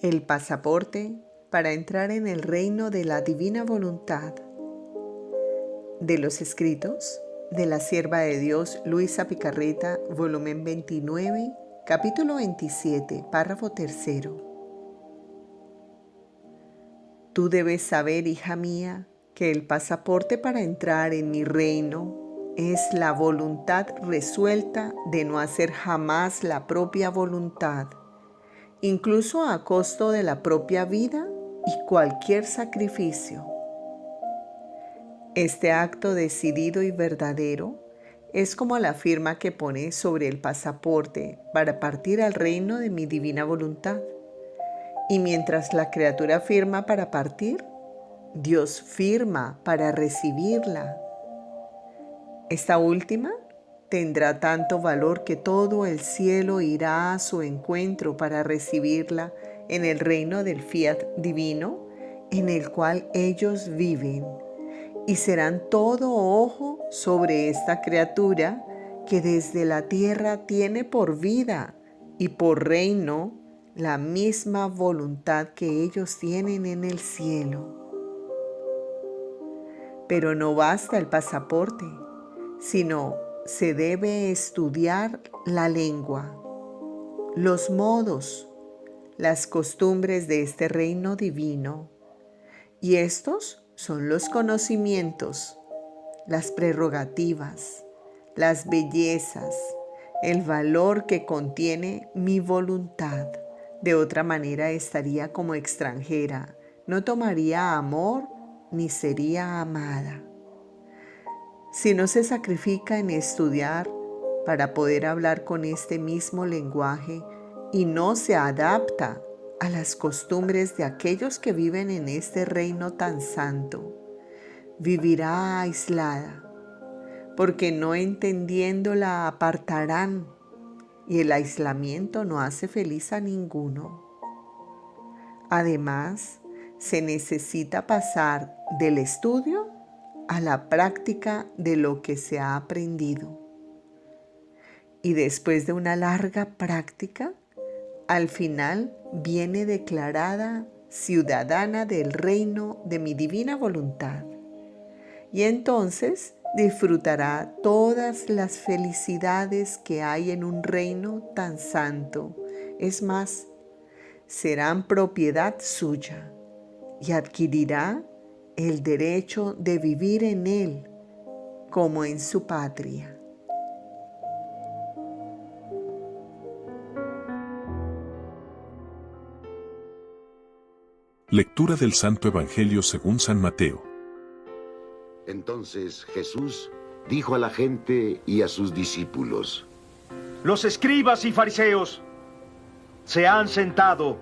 El pasaporte para entrar en el reino de la divina voluntad. De los escritos de la sierva de Dios Luisa Picarreta, volumen 29, capítulo 27, párrafo 3. Tú debes saber, hija mía, que el pasaporte para entrar en mi reino es la voluntad resuelta de no hacer jamás la propia voluntad, incluso a costo de la propia vida y cualquier sacrificio. Este acto decidido y verdadero es como la firma que pone sobre el pasaporte para partir al reino de mi divina voluntad. Y mientras la criatura firma para partir, Dios firma para recibirla. Esta última tendrá tanto valor que todo el cielo irá a su encuentro para recibirla en el reino del fiat divino en el cual ellos viven, y serán todo ojo sobre esta criatura que desde la tierra tiene por vida y por reino la misma voluntad que ellos tienen en el cielo. Pero no basta el pasaporte, sino se debe estudiar la lengua, los modos, las costumbres de este reino divino. Y estos son los conocimientos, las prerrogativas, las bellezas, el valor que contiene mi voluntad. De otra manera estaría como extranjera, no tomaría amor ni sería amada. Si no se sacrifica en estudiar para poder hablar con este mismo lenguaje y no se adapta a las costumbres de aquellos que viven en este reino tan santo, vivirá aislada, porque no entendiéndola apartarán, y el aislamiento no hace feliz a ninguno. Además, se necesita pasar del estudio a la práctica de lo que se ha aprendido. Y después de una larga práctica, al final viene declarada ciudadana del reino de mi divina voluntad. Y entonces disfrutará todas las felicidades que hay en un reino tan santo. Es más, serán propiedad suya y adquirirá el derecho de vivir en él como en su patria. Lectura del Santo Evangelio según San Mateo. Entonces Jesús dijo a la gente y a sus discípulos: Los escribas y fariseos se han sentado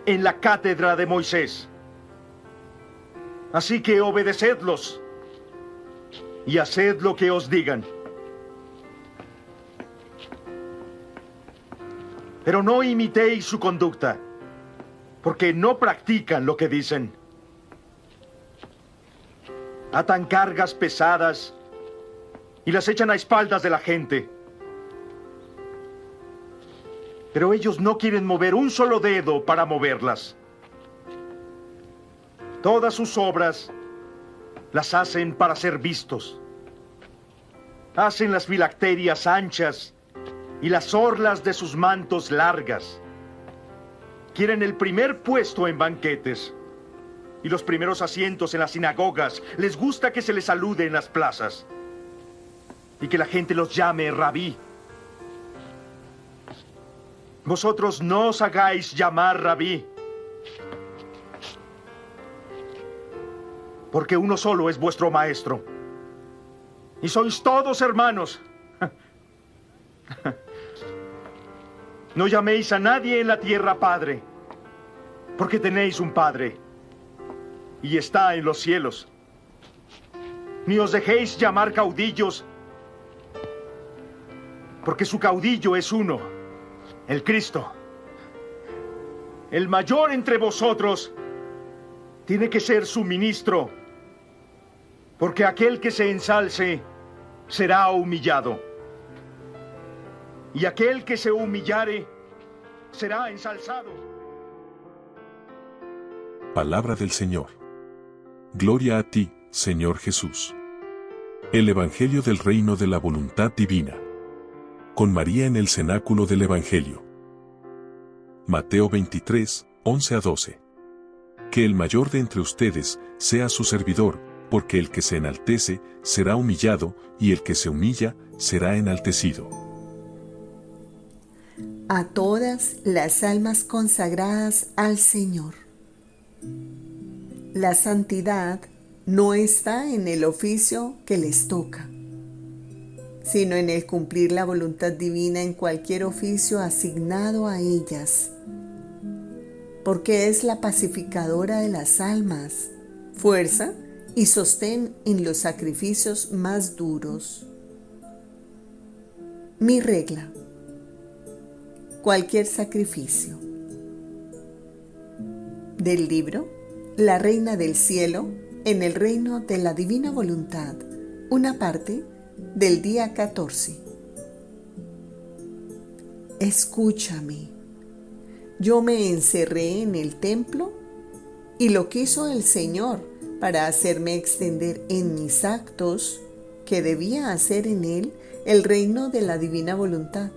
en la cátedra de Moisés. Así que obedecedlos y haced lo que os digan. Pero no imitéis su conducta, porque no practican lo que dicen. Atan cargas pesadas y las echan a espaldas de la gente. Pero ellos no quieren mover un solo dedo para moverlas. Todas sus obras las hacen para ser vistos. Hacen las filacterias anchas y las orlas de sus mantos largas. Quieren el primer puesto en banquetes y los primeros asientos en las sinagogas. Les gusta que se les salude en las plazas y que la gente los llame rabí. Vosotros no os hagáis llamar rabí, porque uno solo es vuestro maestro, y sois todos hermanos. No llaméis a nadie en la tierra Padre, porque tenéis un Padre, y está en los cielos. Ni os dejéis llamar caudillos, porque su caudillo es uno, el Cristo. El mayor entre vosotros tiene que ser su ministro, porque aquel que se ensalce será humillado, y aquel que se humillare será ensalzado. Palabra del Señor. Gloria a ti, Señor Jesús. El Evangelio del Reino de la Voluntad Divina. Con María en el cenáculo del Evangelio. Mateo 23, 11 a 12. Que el mayor de entre ustedes sea su servidor, porque el que se enaltece será humillado, y el que se humilla será enaltecido. A todas las almas consagradas al Señor. La santidad no está en el oficio que les toca, sino en el cumplir la voluntad divina en cualquier oficio asignado a ellas, porque es la pacificadora de las almas, fuerza y sostén en los sacrificios más duros. Mi regla: cualquier sacrificio. Del libro La Reina del Cielo en el Reino de la Divina Voluntad, una parte del día 14. Escúchame. Yo me encerré en el templo y lo quiso el Señor para hacerme extender en mis actos que debía hacer en él el reino de la divina voluntad,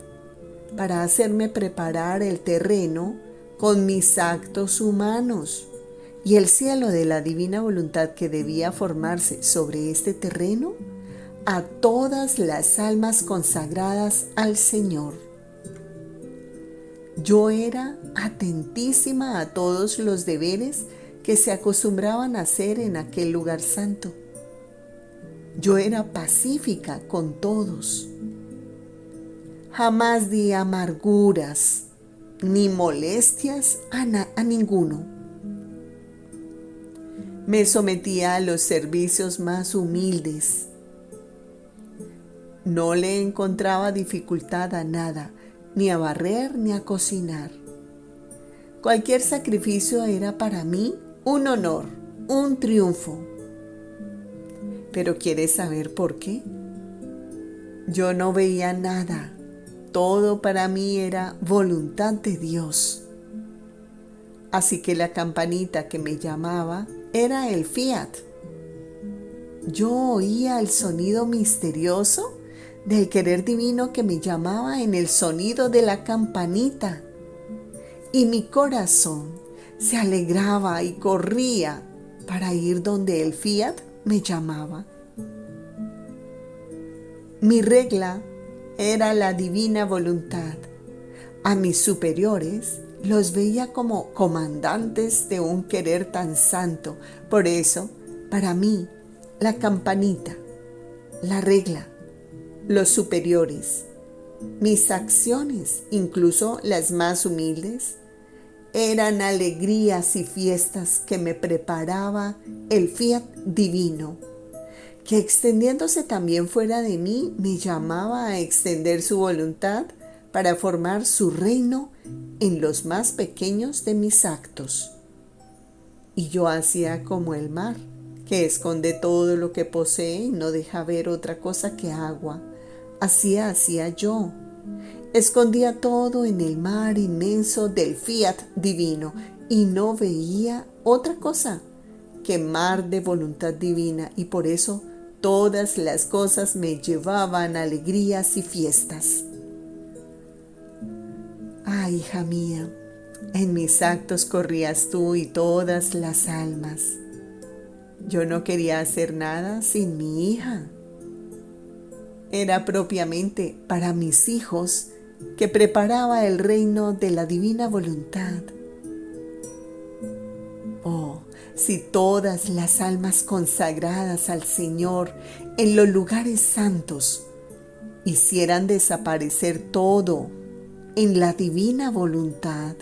para hacerme preparar el terreno con mis actos humanos y el cielo de la divina voluntad que debía formarse sobre este terreno a todas las almas consagradas al Señor. Yo era atentísima a todos los deberes que se acostumbraban a hacer en aquel lugar santo. Yo era pacífica con todos. Jamás di amarguras ni molestias a ninguno. Me sometía a los servicios más humildes. No le encontraba dificultad a nada, ni a barrer ni a cocinar. Cualquier sacrificio era para mí un honor, un triunfo. ¿Pero quieres saber por qué? Yo no veía nada. Todo para mí era voluntad de Dios. Así que la campanita que me llamaba era el fiat. Yo oía el sonido misterioso del querer divino que me llamaba en el sonido de la campanita. Y mi corazón se alegraba y corría para ir donde el fiat me llamaba. Mi regla era la divina voluntad. A mis superiores los veía como comandantes de un querer tan santo. Por eso, para mí, la campanita, la regla, los superiores, mis acciones, incluso las más humildes, eran alegrías y fiestas que me preparaba el fiat divino, que extendiéndose también fuera de mí me llamaba a extender su voluntad para formar su reino en los más pequeños de mis actos. Y yo hacía como el mar, que esconde todo lo que posee y no deja ver otra cosa que agua. Así hacía yo. Escondía todo en el mar inmenso del fiat divino y no veía otra cosa que mar de voluntad divina, y por eso todas las cosas me llevaban alegrías y fiestas. Ay, hija mía, en mis actos corrías tú y todas las almas. Yo no quería hacer nada sin mi hija. Era propiamente para mis hijos que preparaba el reino de la divina voluntad. Oh, si todas las almas consagradas al Señor en los lugares santos hicieran desaparecer todo en la divina voluntad,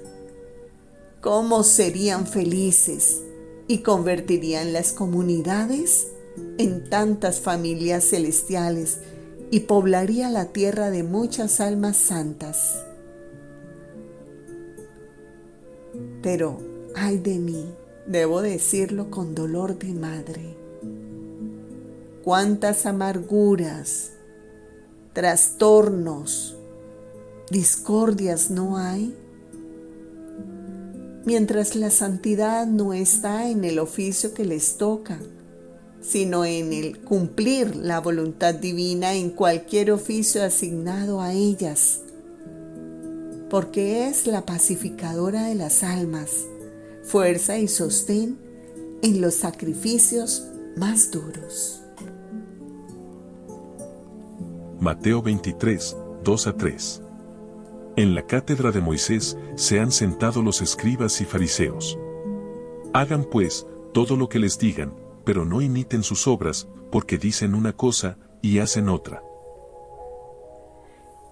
¿cómo serían felices y convertirían las comunidades en tantas familias celestiales y poblaría la tierra de muchas almas santas? Pero, ay de mí, debo decirlo con dolor de madre, cuántas amarguras, trastornos, discordias no hay. mientras la santidad no está en el oficio que les toca, sino en el cumplir la voluntad divina en cualquier oficio asignado a ellas, porque es la pacificadora de las almas, fuerza y sostén en los sacrificios más duros. Mateo 23, 2-3. En la cátedra de Moisés se han sentado los escribas y fariseos. Hagan pues todo lo que les digan, pero no imiten sus obras, porque dicen una cosa y hacen otra.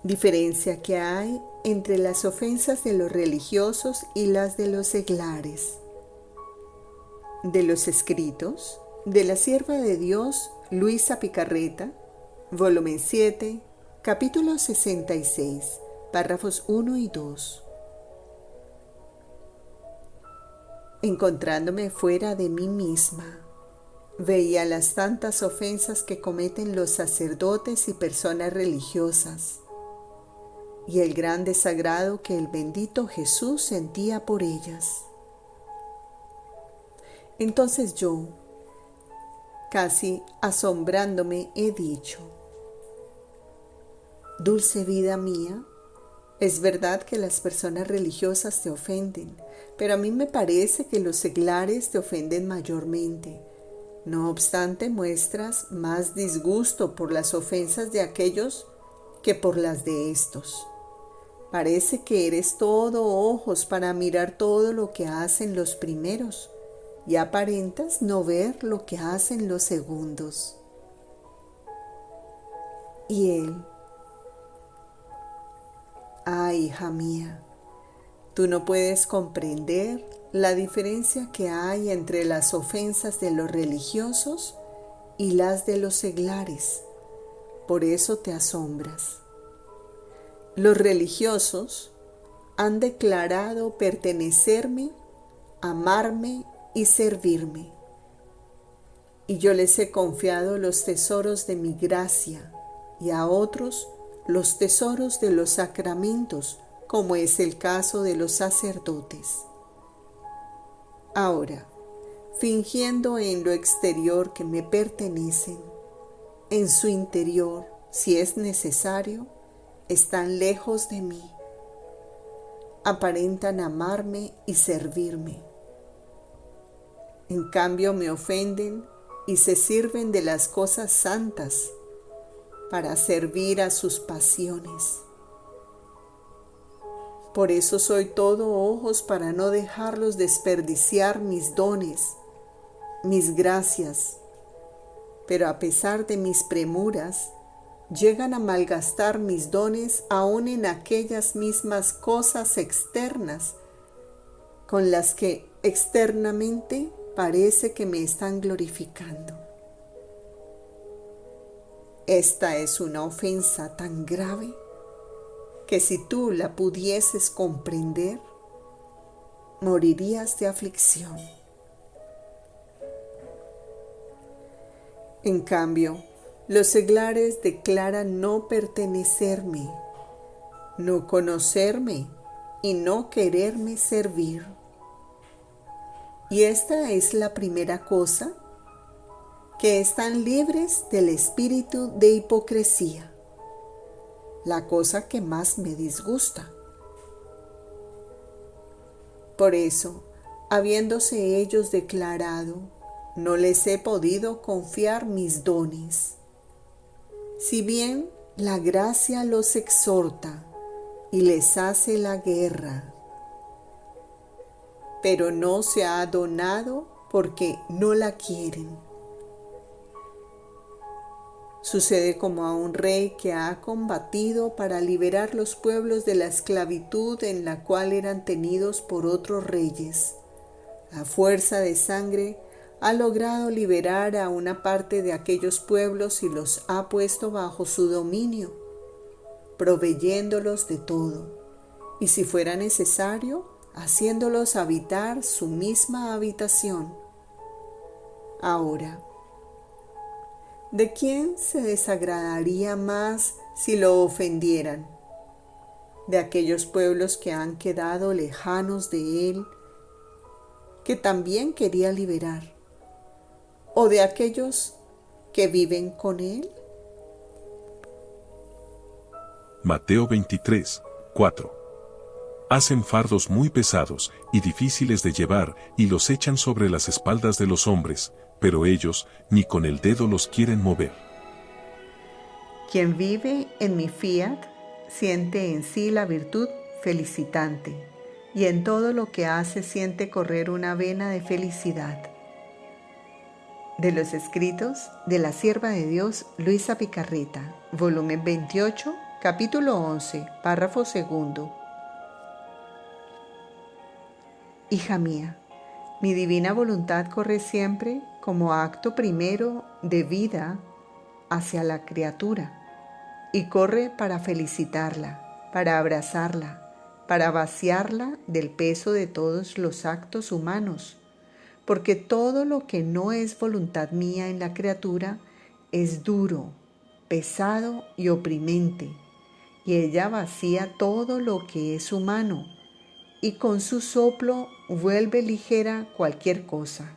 Diferencia que hay entre las ofensas de los religiosos y las de los seglares. De los escritos de la sierva de Dios Luisa Picarreta, volumen 7, capítulo 66, párrafos 1 y 2. Encontrándome fuera de mí misma, veía las tantas ofensas que cometen los sacerdotes y personas religiosas, y el gran desagrado que el bendito Jesús sentía por ellas. Entonces yo, casi asombrándome, he dicho: dulce vida mía, es verdad que las personas religiosas te ofenden, pero a mí me parece que los seglares te ofenden mayormente. No obstante, muestras más disgusto por las ofensas de aquellos que por las de estos. Parece que eres todo ojos para mirar todo lo que hacen los primeros, y aparentas no ver lo que hacen los segundos. Y él: ay, hija mía, tú no puedes comprender la diferencia que hay entre las ofensas de los religiosos y las de los seglares. Por eso te asombras. Los religiosos han declarado pertenecerme, amarme y servirme, y yo les he confiado los tesoros de mi gracia, y a otros los tesoros de los sacramentos, como es el caso de los sacerdotes. Ahora, fingiendo en lo exterior que me pertenecen, en su interior, si es necesario, están lejos de mí. Aparentan amarme y servirme. En cambio me ofenden y se sirven de las cosas santas para servir a sus pasiones. Por eso soy todo ojos para no dejarlos desperdiciar mis dones, mis gracias, pero a pesar de mis premuras, llegan a malgastar mis dones aún en aquellas mismas cosas externas con las que externamente parece que me están glorificando. Esta es una ofensa tan grave que si tú la pudieses comprender, morirías de aflicción. En cambio, los seglares declaran no pertenecerme, no conocerme y no quererme servir. Y esta es la primera cosa, que están libres del espíritu de hipocresía, la cosa que más me disgusta. Por eso, habiéndose ellos declarado, no les he podido confiar mis dones. Si bien la gracia los exhorta y les hace la guerra, pero no se ha donado porque no la quieren. Sucede como a un rey que ha combatido para liberar los pueblos de la esclavitud en la cual eran tenidos por otros reyes. A fuerza de sangre ha logrado liberar a una parte de aquellos pueblos y los ha puesto bajo su dominio, proveyéndolos de todo, y si fuera necesario, haciéndolos habitar su misma habitación. Ahora, ¿de quién se desagradaría más si lo ofendieran? ¿De aquellos pueblos que han quedado lejanos de él que también quería liberar, o de aquellos que viven con él? Mateo 23, 4. Hacen fardos muy pesados y difíciles de llevar y los echan sobre las espaldas de los hombres, pero ellos ni con el dedo los quieren mover. Quien vive en mi fiat siente en sí la virtud felicitante, y en todo lo que hace siente correr una vena de felicidad. De los escritos de la sierva de Dios Luisa Picarreta, volumen 28, capítulo 11, párrafo 2. Hija mía, mi divina voluntad corre siempre como acto primero de vida hacia la criatura, y corre para felicitarla, para abrazarla, para vaciarla del peso de todos los actos humanos, porque todo lo que no es voluntad mía en la criatura es duro, pesado y oprimente, y ella vacía todo lo que es humano, y con su soplo vuelve ligera cualquier cosa.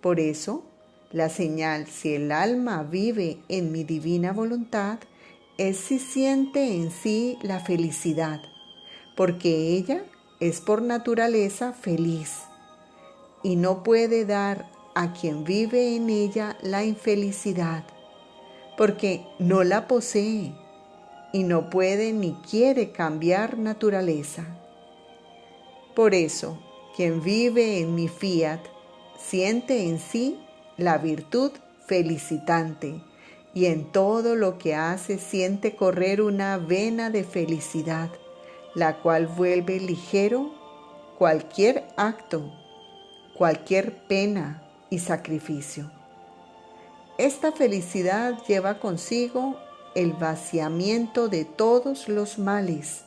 Por eso, la señal si el alma vive en mi divina voluntad es si siente en sí la felicidad, porque ella es por naturaleza feliz y no puede dar a quien vive en ella la infelicidad, porque no la posee y no puede ni quiere cambiar naturaleza. Por eso, quien vive en mi fiat siente en sí la virtud felicitante, y en todo lo que hace siente correr una vena de felicidad, la cual vuelve ligero cualquier acto, cualquier pena y sacrificio. Esta felicidad lleva consigo el vaciamiento de todos los males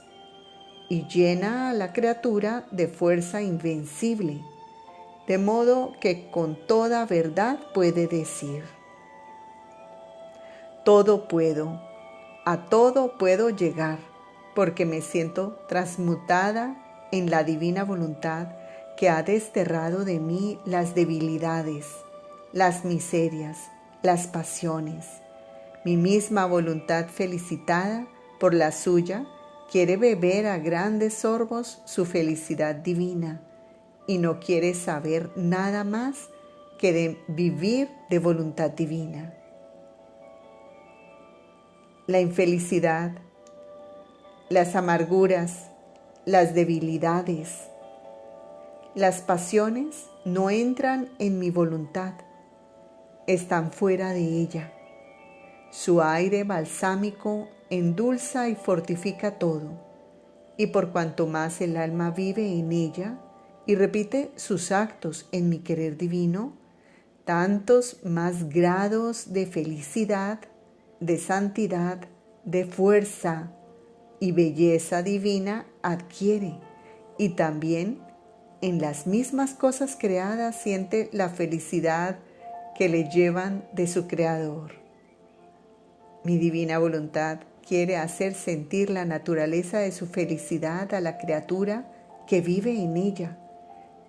y llena a la criatura de fuerza invencible, de modo que con toda verdad puede decir: todo puedo, a todo puedo llegar, porque me siento transmutada en la divina voluntad que ha desterrado de mí las debilidades, las miserias, las pasiones. Mi misma voluntad felicitada por la suya quiere beber a grandes sorbos su felicidad divina y no quiere saber nada más que de vivir de voluntad divina. La infelicidad, las amarguras, las debilidades, las pasiones no entran en mi voluntad, están fuera de ella. Su aire balsámico endulza y fortifica todo, y por cuanto más el alma vive en ella y repite sus actos en mi querer divino, tantos más grados de felicidad, de santidad, de fuerza y belleza divina adquiere, y también en las mismas cosas creadas siente la felicidad que le llevan de su Creador. Mi divina voluntad quiere hacer sentir la naturaleza de su felicidad a la criatura que vive en ella,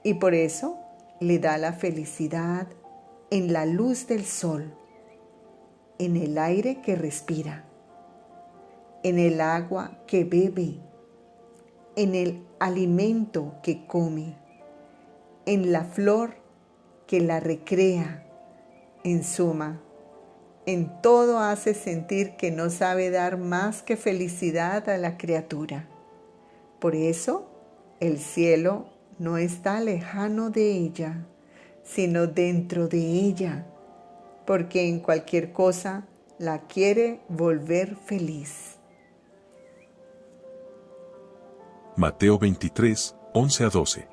y por eso le da la felicidad en la luz del sol, en el aire que respira, en el agua que bebe, en el alimento que come, en la flor que la recrea. En suma, en todo hace sentir que no sabe dar más que felicidad a la criatura. Por eso, el cielo no está lejano de ella, sino dentro de ella, porque en cualquier cosa la quiere volver feliz. Mateo 23, 11 a 12.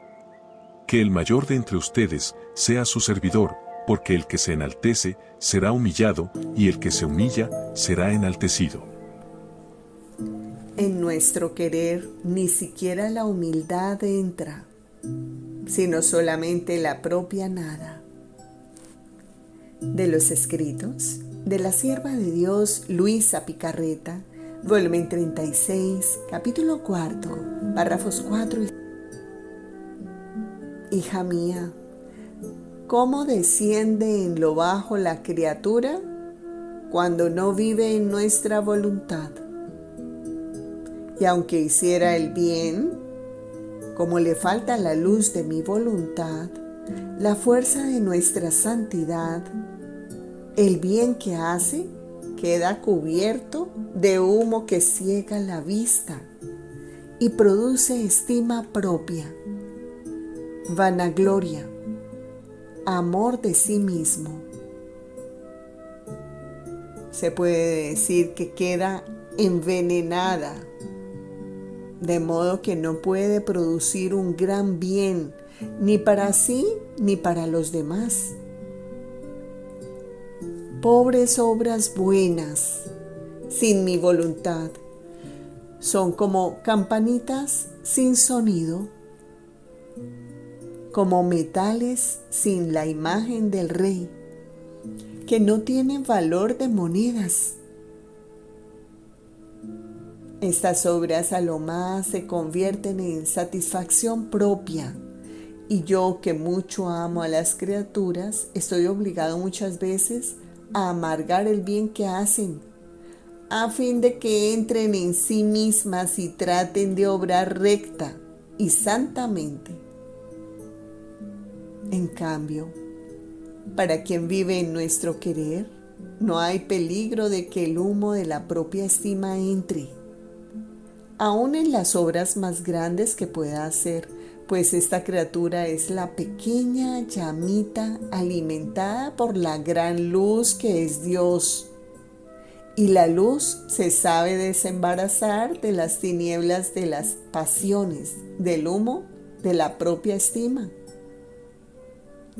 Que el mayor de entre ustedes sea su servidor, porque el que se enaltece será humillado, y el que se humilla será enaltecido. En nuestro querer ni siquiera la humildad entra, sino solamente la propia nada. De los escritos de la sierva de Dios Luisa Picarreta, volumen 36, capítulo 4, párrafos 4 y Hija mía, ¿cómo desciende en lo bajo la criatura cuando no vive en nuestra voluntad? Y aunque hiciera el bien, como le falta la luz de mi voluntad, la fuerza de nuestra santidad, el bien que hace queda cubierto de humo que ciega la vista y produce estima propia, vanagloria, amor de sí mismo. Se puede decir que queda envenenada, de modo que no puede producir un gran bien ni para sí ni para los demás. Pobres obras buenas, sin mi voluntad, son como campanitas sin sonido, como metales sin la imagen del rey, que no tienen valor de monedas. Estas obras a lo más se convierten en satisfacción propia, y yo, que mucho amo a las criaturas, estoy obligado muchas veces a amargar el bien que hacen, a fin de que entren en sí mismas y traten de obrar recta y santamente. En cambio, para quien vive en nuestro querer, no hay peligro de que el humo de la propia estima entre, aun en las obras más grandes que pueda hacer, pues esta criatura es la pequeña llamita alimentada por la gran luz que es Dios. Y la luz se sabe desembarazar de las tinieblas de las pasiones, del humo de la propia estima.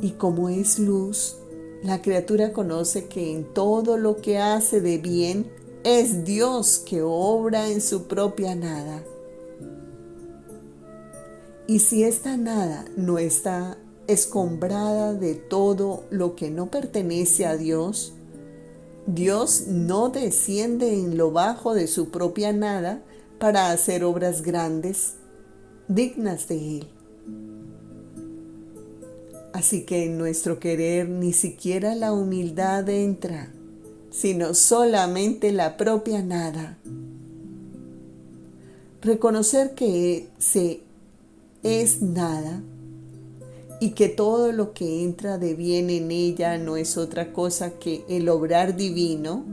Y como es luz, la criatura conoce que en todo lo que hace de bien es Dios que obra en su propia nada. Y si esta nada no está escombrada de todo lo que no pertenece a Dios, Dios no desciende en lo bajo de su propia nada para hacer obras grandes, dignas de Él. Así que en nuestro querer ni siquiera la humildad entra, sino solamente la propia nada. Reconocer que se es nada y que todo lo que entra de bien en ella no es otra cosa que el obrar divino,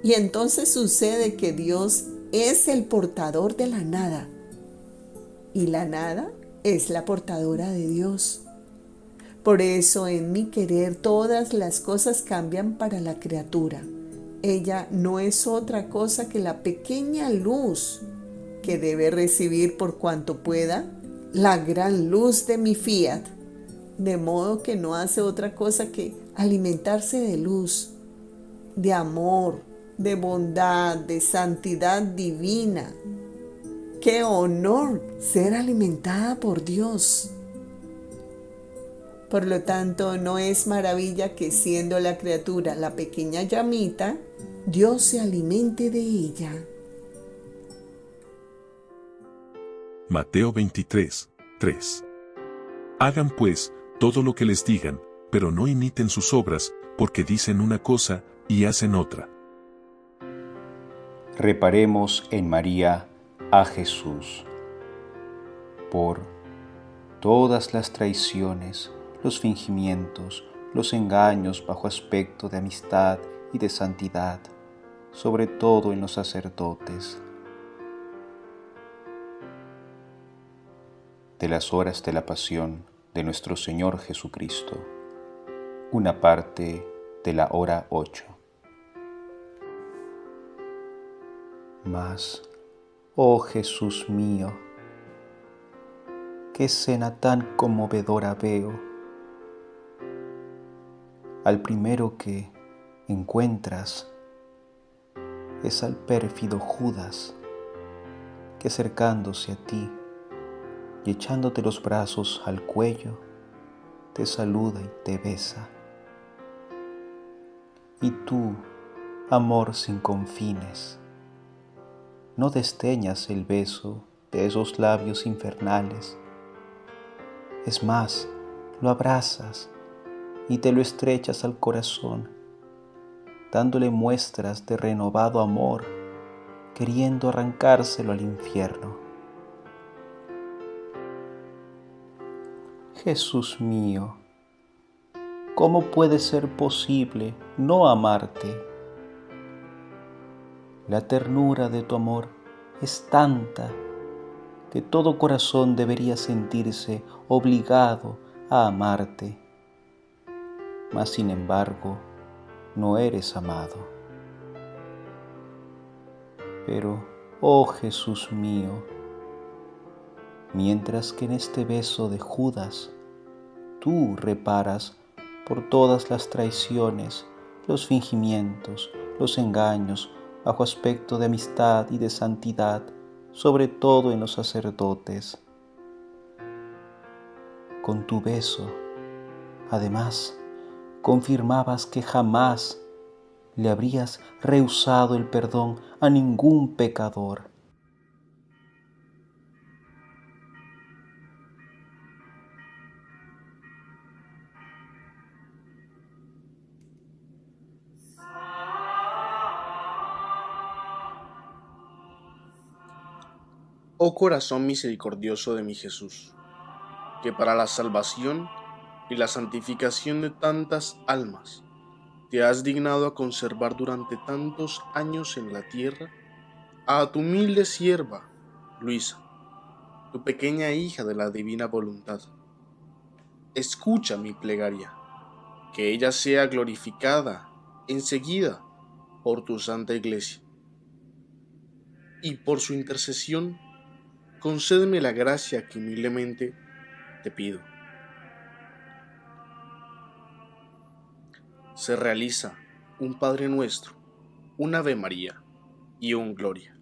y entonces sucede que Dios es el portador de la nada y la nada es la portadora de Dios. Por eso en mi querer todas las cosas cambian para la criatura. Ella no es otra cosa que la pequeña luz que debe recibir por cuanto pueda la gran luz de mi fiat, de modo que no hace otra cosa que alimentarse de luz, de amor, de bondad, de santidad divina. ¡Qué honor ser alimentada por Dios! Por lo tanto, no es maravilla que siendo la criatura la pequeña llamita, Dios se alimente de ella. Mateo 23, 3. Hagan pues todo lo que les digan, pero no imiten sus obras, porque dicen una cosa y hacen otra. Reparemos en María a Jesús. Por todas las traiciones, los fingimientos, los engaños bajo aspecto de amistad y de santidad, sobre todo en los sacerdotes. De las horas de la pasión de nuestro Señor Jesucristo, una parte de la hora 8. Mas, oh Jesús mío, qué escena tan conmovedora veo. Al primero que encuentras es al pérfido Judas, que acercándose a ti y echándote los brazos al cuello, te saluda y te besa. Y tú, amor sin confines, no desdeñas el beso de esos labios infernales. Es más, lo abrazas y te lo estrechas al corazón, dándole muestras de renovado amor, queriendo arrancárselo al infierno. Jesús mío, ¿cómo puede ser posible no amarte? La ternura de tu amor es tanta que todo corazón debería sentirse obligado a amarte. Mas sin embargo, no eres amado. Pero, oh Jesús mío, mientras que en este beso de Judas tú reparas por todas las traiciones, los fingimientos, los engaños, bajo aspecto de amistad y de santidad, sobre todo en los sacerdotes. Con tu beso, además, confirmabas que jamás le habrías rehusado el perdón a ningún pecador. Oh corazón misericordioso de mi Jesús, que para la salvación y la santificación de tantas almas te has dignado a conservar durante tantos años en la tierra a tu humilde sierva, Luisa, tu pequeña hija de la divina voluntad. Escucha mi plegaria, que ella sea glorificada enseguida por tu santa iglesia. Y por su intercesión, concédeme la gracia que humildemente te pido. Se realiza un Padre Nuestro, un Ave María y un Gloria.